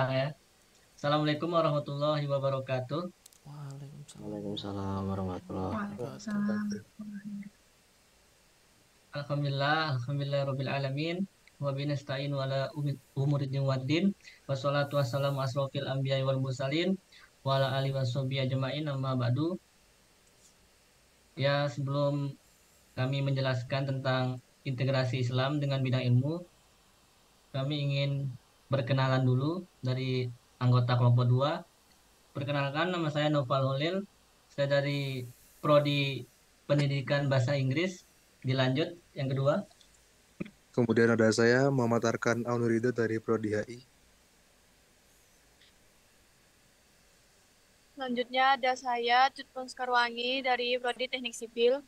ulang ya. Assalamualaikum warahmatullahi wabarakatuh. Waalaikumsalam Waalaikumsalam warahmatullahi warahmatullahi wabarakatuh. Waalaikumsalam. wabarakatuh. Alhamdulillah rabbil alamin. Wa binasta'in wala umuri din waddin. Wassalatu wassalamu asrofil anbiya'i wal mursalin wa ala alihi washabihi ajmain amma ba'du. Ya, sebelum kami menjelaskan tentang integrasi Islam dengan bidang ilmu, kami ingin berkenalan dulu dari anggota kelompok 2. Perkenalkan, nama saya Noval Holil. Saya dari Prodi Pendidikan Bahasa Inggris. Dilanjut yang kedua. Kemudian ada saya, Muhammad Arkan Aunurido dari Prodi HI. Selanjutnya ada saya, Jutpun Skarwangi dari Prodi Teknik Sipil.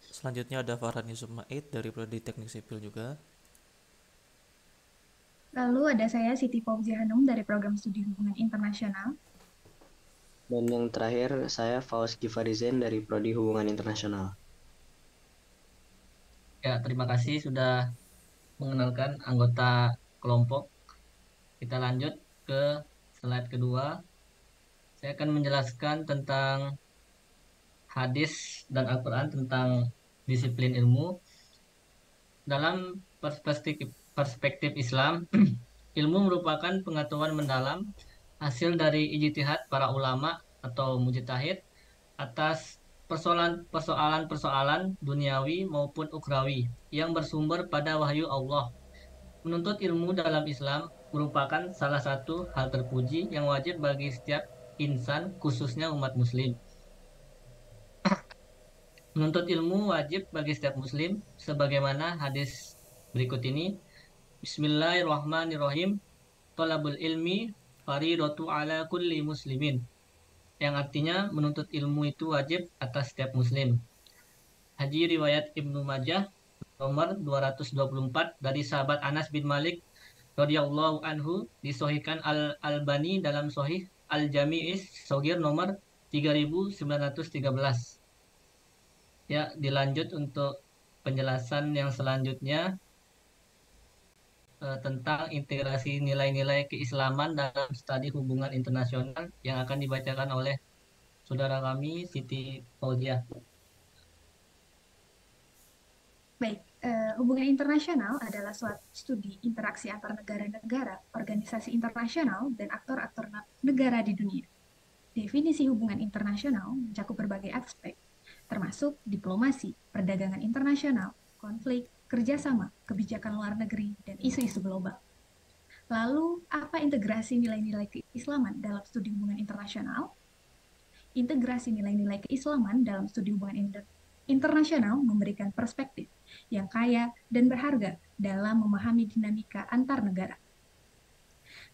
Selanjutnya ada Farhan Yusuf Maid dari Prodi Teknik Sipil juga. Lalu ada saya Siti Fauzia Hanum dari Program Studi Hubungan Internasional. Dan yang terakhir, saya Faus Givari Zain dari Prodi Hubungan Internasional. Ya, terima kasih sudah mengenalkan anggota kelompok. Kita lanjut ke slide kedua. Saya akan menjelaskan tentang hadis dan Al-Quran tentang disiplin ilmu. Dalam perspektif Islam, ilmu merupakan pengetahuan mendalam hasil dari ijtihad para ulama atau mujtahid atas persoalan-persoalan duniawi maupun ukrawi yang bersumber pada wahyu Allah. Menuntut ilmu dalam Islam merupakan salah satu hal terpuji yang wajib bagi setiap insan, khususnya umat muslim. Menuntut ilmu wajib bagi setiap muslim sebagaimana hadis berikut ini. Bismillahirrahmanirrahim. Thalabul ilmi fariidatu ala kulli muslimin. Yang artinya menuntut ilmu itu wajib atas setiap muslim. Hadis riwayat Ibnu Majah nomor 224 dari sahabat Anas bin Malik radhiyallahu anhu, disahihkan Al-Albani dalam Sahih Al-Jami'is Shaghir nomor 3913. Ya, dilanjut untuk penjelasan yang selanjutnya tentang integrasi nilai-nilai keislaman dalam studi hubungan internasional yang akan dibacakan oleh saudara kami Siti Fauzia. Baik, hubungan internasional adalah suatu studi interaksi antar negara-negara, organisasi internasional, dan aktor-aktor negara di dunia. Definisi hubungan internasional mencakup berbagai aspek, termasuk diplomasi, perdagangan internasional, konflik, kerjasama, kebijakan luar negeri, dan isu-isu global. Lalu, apa integrasi nilai-nilai keislaman dalam studi hubungan internasional? Integrasi nilai-nilai keislaman dalam studi hubungan internasional memberikan perspektif yang kaya dan berharga dalam memahami dinamika antar negara.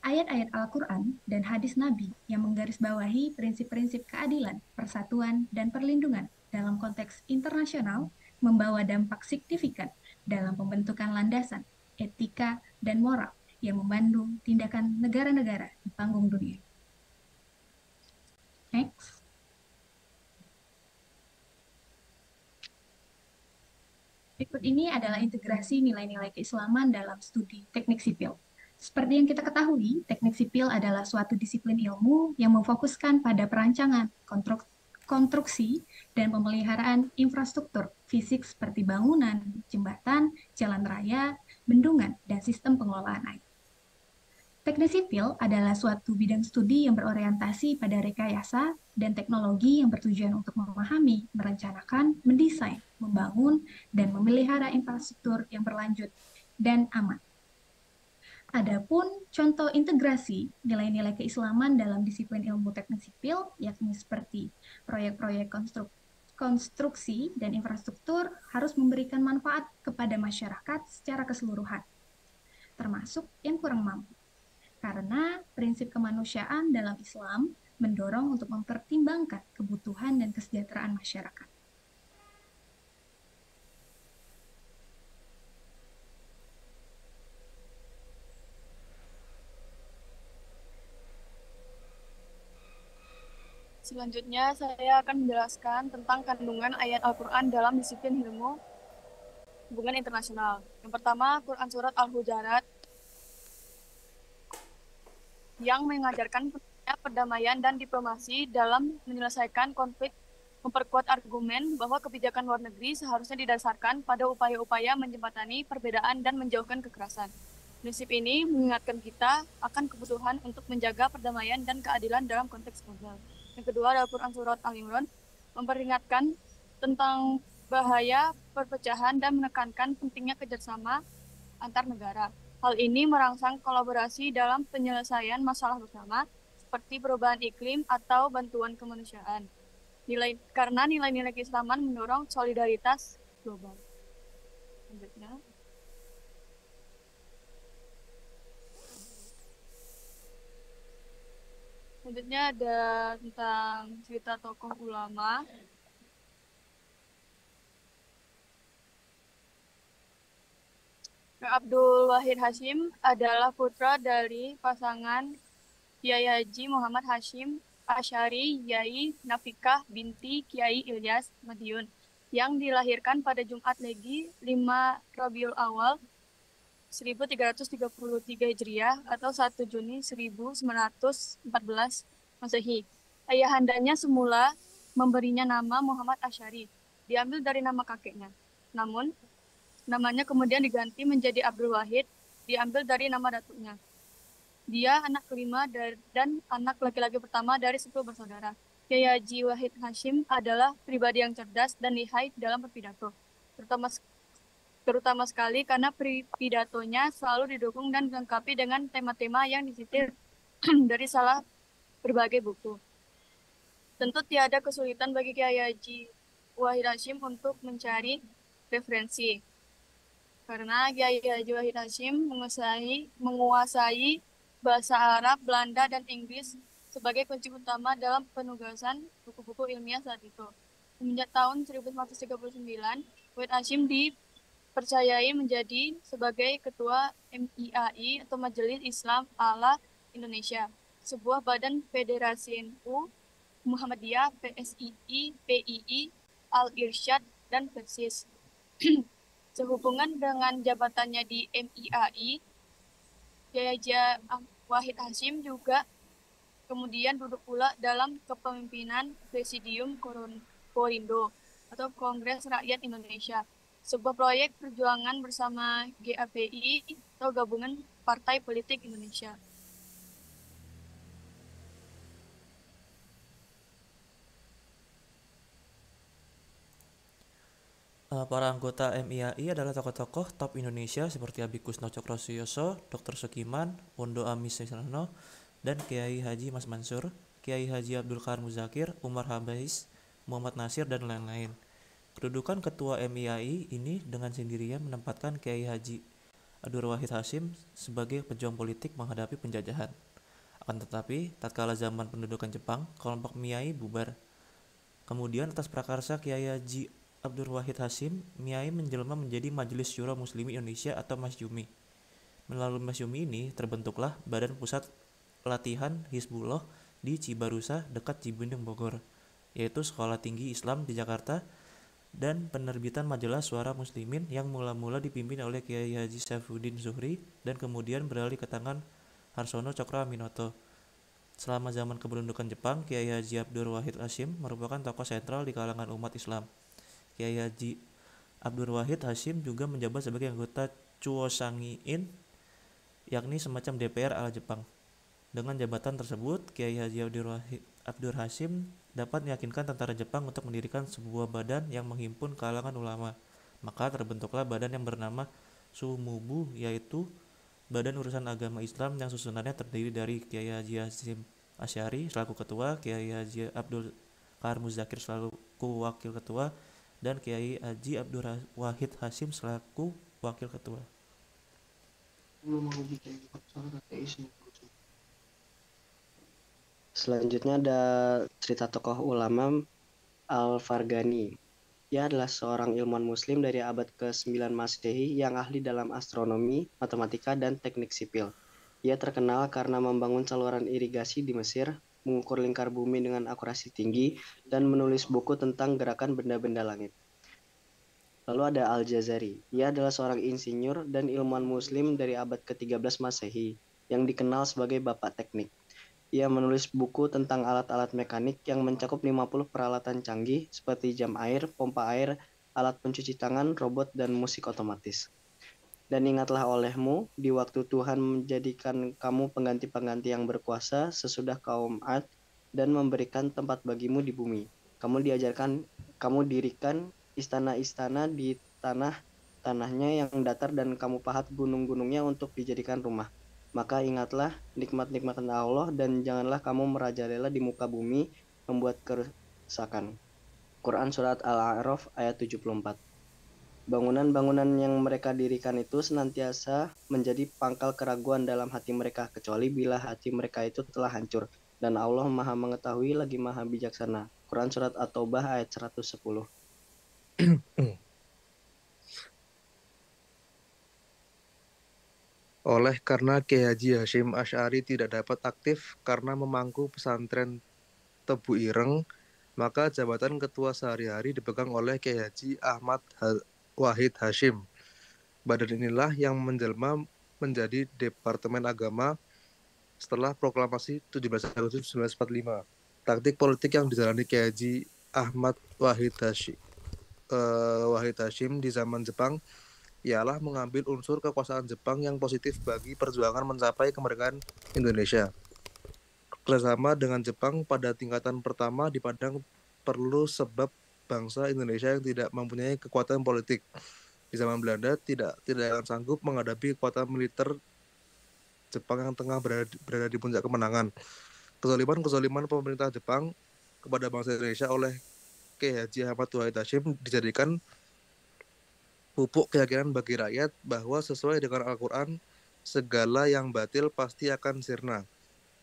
Ayat-ayat Al-Quran dan hadis Nabi yang menggarisbawahi prinsip-prinsip keadilan, persatuan, dan perlindungan dalam konteks internasional membawa dampak signifikan dalam pembentukan landasan, etika, dan moral yang memandu tindakan negara-negara di panggung dunia. Next. Berikut ini adalah integrasi nilai-nilai keislaman dalam studi teknik sipil. Seperti yang kita ketahui, teknik sipil adalah suatu disiplin ilmu yang memfokuskan pada perancangan, konstruksi, dan pemeliharaan infrastruktur fisik seperti bangunan, jembatan, jalan raya, bendungan, dan sistem pengelolaan air. Teknik sipil adalah suatu bidang studi yang berorientasi pada rekayasa dan teknologi yang bertujuan untuk memahami, merencanakan, mendesain, membangun, dan memelihara infrastruktur yang berlanjut dan aman. Adapun contoh integrasi nilai-nilai keislaman dalam disiplin ilmu teknik sipil, yakni seperti proyek-proyek konstruksi dan infrastruktur harus memberikan manfaat kepada masyarakat secara keseluruhan, termasuk yang kurang mampu. Karena prinsip kemanusiaan dalam Islam mendorong untuk mempertimbangkan kebutuhan dan kesejahteraan masyarakat. Selanjutnya saya akan menjelaskan tentang kandungan ayat Al-Quran dalam disiplin ilmu hubungan internasional. Yang pertama, Quran Surat Al-Hujarat yang mengajarkan pentingnya perdamaian dan diplomasi dalam menyelesaikan konflik, memperkuat argumen bahwa kebijakan luar negeri seharusnya didasarkan pada upaya-upaya menjembatani perbedaan dan menjauhkan kekerasan. Prinsip ini mengingatkan kita akan kebutuhan untuk menjaga perdamaian dan keadilan dalam konteks global. Yang kedua, Al-Quran Surat Al-Imran memperingatkan tentang bahaya perpecahan dan menekankan pentingnya kerjasama antar negara. Hal ini merangsang kolaborasi dalam penyelesaian masalah bersama, seperti perubahan iklim atau bantuan kemanusiaan. Karena nilai-nilai keislaman mendorong solidaritas global. Selanjutnya. Selanjutnya ada tentang cerita tokoh ulama. Abdul Wahid Hashim adalah putra dari pasangan Kiai Haji Muhammad Hashim Asy'ari Yai Nafikah binti Kiai Ilyas Madiun yang dilahirkan pada Jumat Legi 5 Rabiul Awal 1333 Hijriah atau 1 Juni 1914 Masehi. Ayahandanya semula memberinya nama Muhammad Asy'ari, diambil dari nama kakeknya. Namun, namanya kemudian diganti menjadi Abdul Wahid, diambil dari nama datuknya. Dia anak kelima dan anak laki-laki pertama dari 10 bersaudara. Kiai Haji Wahid Hashim adalah pribadi yang cerdas dan lihai dalam berpidato, terutama sekali karena pidatonya selalu didukung dan dilengkapi dengan tema-tema yang disitir dari salah berbagai buku. Tentu tiada kesulitan bagi Kiai Haji Wahid Hashim untuk mencari referensi. Karena Kiai Haji Wahid Hashim menguasai bahasa Arab, Belanda, dan Inggris sebagai kunci utama dalam penugasan buku-buku ilmiah saat itu. Semenjak tahun 1939, Wahid Hashim dipercayai menjadi sebagai Ketua MIAI atau Majelis Islam ala Indonesia, sebuah badan federasi NU, Muhammadiyah, PSII, PII, Al-Irsyad, dan Persis. Sehubungan dengan jabatannya di MIAI, Kiai Haji Wahid Hashim juga kemudian duduk pula dalam kepemimpinan Presidium Korindo atau Kongres Rakyat Indonesia, sebuah proyek perjuangan bersama GAPI atau Gabungan Partai Politik Indonesia. Para anggota MIAI adalah tokoh-tokoh top Indonesia seperti Abi Kusno Cokrosuyoso, Dr. Sukiman, Wondo Amis Sisrano, dan Kiai Haji Mas Mansur, Kiai Haji Abdul Qadir Muzakir, Umar Habais, Muhammad Nasir, dan lain-lain. Kedudukan Ketua MIAI ini dengan sendirinya menempatkan Kiai Haji Abdul Wahid Hashim sebagai pejuang politik menghadapi penjajahan. Akan tetapi, tatkala zaman pendudukan Jepang, kelompok MIAI bubar. Kemudian atas prakarsa Kiai Haji Abdul Wahid Hashim, MIAI menjelma menjadi Majelis Syuro Muslimin Indonesia atau Masyumi. Melalui Masyumi ini terbentuklah Badan Pusat Latihan Hizbullah di Cibarusa dekat Cibinong Bogor, yaitu Sekolah Tinggi Islam di Jakarta, dan penerbitan Majalah Suara Muslimin yang mula-mula dipimpin oleh Kiai Haji Saifuddin Zuhri dan kemudian beralih ke tangan Harsono Cokro Aminoto. Selama zaman kependudukan Jepang, Kiai Haji Abdul Wahid Hashim merupakan tokoh sentral di kalangan umat Islam. Kiai Haji Abdul Wahid Hashim juga menjabat sebagai anggota Chuosangi-in, yakni semacam DPR ala Jepang. Dengan jabatan tersebut, Kiai Haji Abdul Hashim dapat meyakinkan tentara Jepang untuk mendirikan sebuah badan yang menghimpun kalangan ulama. Maka terbentuklah badan yang bernama Sumubu, yaitu Badan Urusan Agama Islam yang susunannya terdiri dari Kiai Haji Hashim Asy'ari selaku ketua, Kiai Haji Abdul Qadir Muzakir selaku wakil ketua, dan Kiai Haji Abdul Wahid Hashim selaku wakil ketua. Selanjutnya ada cerita tokoh ulama Al-Farghani. Ia adalah seorang ilmuwan muslim dari abad ke-9 Masehi yang ahli dalam astronomi, matematika, dan teknik sipil. Ia terkenal karena membangun saluran irigasi di Mesir, mengukur lingkar bumi dengan akurasi tinggi, dan menulis buku tentang gerakan benda-benda langit. Lalu ada Al-Jazari. Ia adalah seorang insinyur dan ilmuwan muslim dari abad ke-13 Masehi. yang dikenal sebagai Bapak Teknik. Ia menulis buku tentang alat-alat mekanik yang mencakup 50 peralatan canggih seperti jam air, pompa air, alat pencuci tangan, robot, dan musik otomatis. Dan ingatlah olehmu, di waktu Tuhan menjadikan kamu pengganti-pengganti yang berkuasa sesudah kaum Ad dan memberikan tempat bagimu di bumi. Kamu dirikan istana-istana di tanahnya yang datar dan kamu pahat gunung-gunungnya untuk dijadikan rumah. Maka ingatlah nikmat-nikmat Allah dan janganlah kamu merajalela di muka bumi membuat kerusakan. Quran Surat Al-A'raf ayat 74. Bangunan-bangunan yang mereka dirikan itu senantiasa menjadi pangkal keraguan dalam hati mereka, kecuali bila hati mereka itu telah hancur. Dan Allah Maha Mengetahui lagi Maha Bijaksana. Quran Surat At-Taubah ayat 110. Oleh karena Kiai Haji Hashim Asy'ari tidak dapat aktif karena memangku pesantren Tebu Ireng, maka jabatan ketua sehari-hari dipegang oleh Kiai Haji Ahmad Wahid Hashim. Badan inilah yang menjelma menjadi Departemen Agama setelah proklamasi 17 Agustus 1945. Taktik politik yang dijalani Kiai Haji Ahmad Wahid Hashim di zaman Jepang ialah mengambil unsur kekuasaan Jepang yang positif bagi perjuangan mencapai kemerdekaan Indonesia. Kerjasama dengan Jepang pada tingkatan pertama dipandang perlu sebab bangsa Indonesia yang tidak mempunyai kekuatan politik di zaman Belanda tidak akan sanggup menghadapi kekuatan militer Jepang yang tengah berada di puncak kemenangan. Kezaliman pemerintah Jepang kepada bangsa Indonesia oleh Kiai Haji Ahmad Wahid Hashim dijadikan pupuk keyakinan bagi rakyat bahwa sesuai dengan Al-Quran, segala yang batil pasti akan sirna.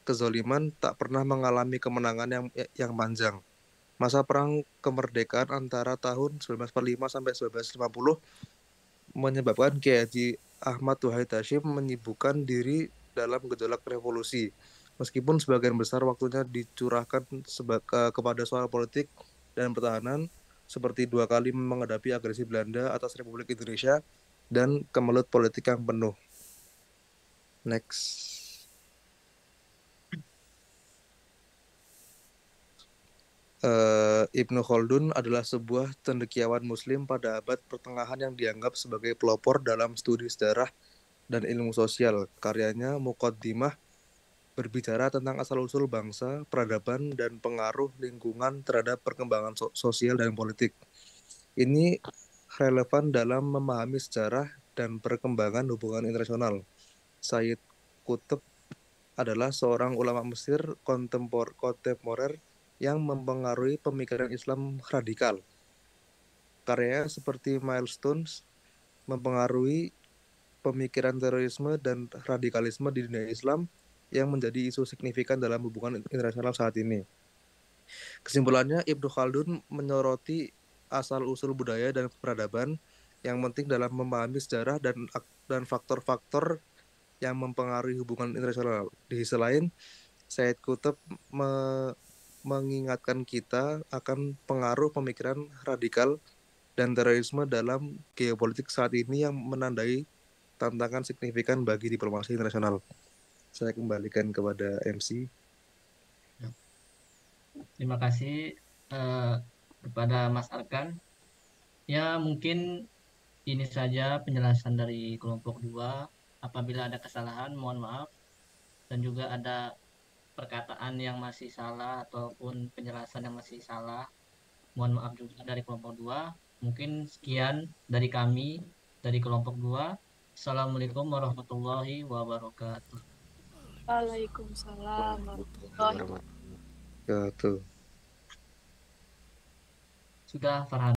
Kezaliman tak pernah mengalami kemenangan yang panjang. Masa perang kemerdekaan antara tahun 1945 sampai 1950 menyebabkan Kiai Haji Ahmad Wahid Hashim menyibukkan diri dalam gejolak revolusi. Meskipun sebagian besar waktunya dicurahkan kepada soal politik dan pertahanan, seperti 2 kali menghadapi agresi Belanda atas Republik Indonesia dan kemelut politik yang penuh. Next. Ibnu Khaldun adalah sebuah cendekiawan Muslim pada abad pertengahan yang dianggap sebagai pelopor dalam studi sejarah dan ilmu sosial. Karyanya Muqaddimah berbicara tentang asal-usul bangsa, peradaban, dan pengaruh lingkungan terhadap perkembangan sosial dan politik. Ini relevan dalam memahami sejarah dan perkembangan hubungan internasional. Sayyid Qutb adalah seorang ulama Mesir kontemporer yang mempengaruhi pemikiran Islam radikal. Karyanya seperti Milestones mempengaruhi pemikiran terorisme dan radikalisme di dunia Islam yang menjadi isu signifikan dalam hubungan internasional saat ini. Kesimpulannya, Ibnu Khaldun menyoroti asal-usul budaya dan peradaban yang penting dalam memahami sejarah dan faktor-faktor yang mempengaruhi hubungan internasional. Di sisi lain, Sayyid Qutb mengingatkan kita akan pengaruh pemikiran radikal dan terorisme dalam geopolitik saat ini yang menandai tantangan signifikan bagi diplomasi internasional. Saya kembalikan kepada MC. Terima kasih kepada Mas Arkan. Ya, mungkin ini saja penjelasan dari kelompok 2. Apabila ada kesalahan, mohon maaf. Dan juga ada perkataan yang masih salah ataupun penjelasan yang masih salah, mohon maaf juga dari kelompok 2. Mungkin sekian dari kami, dari kelompok 2. Assalamualaikum warahmatullahi wabarakatuh. Waalaikumsalam warahmatullahi wabarakatuh. Ya, tuh. Sudah, Farhan.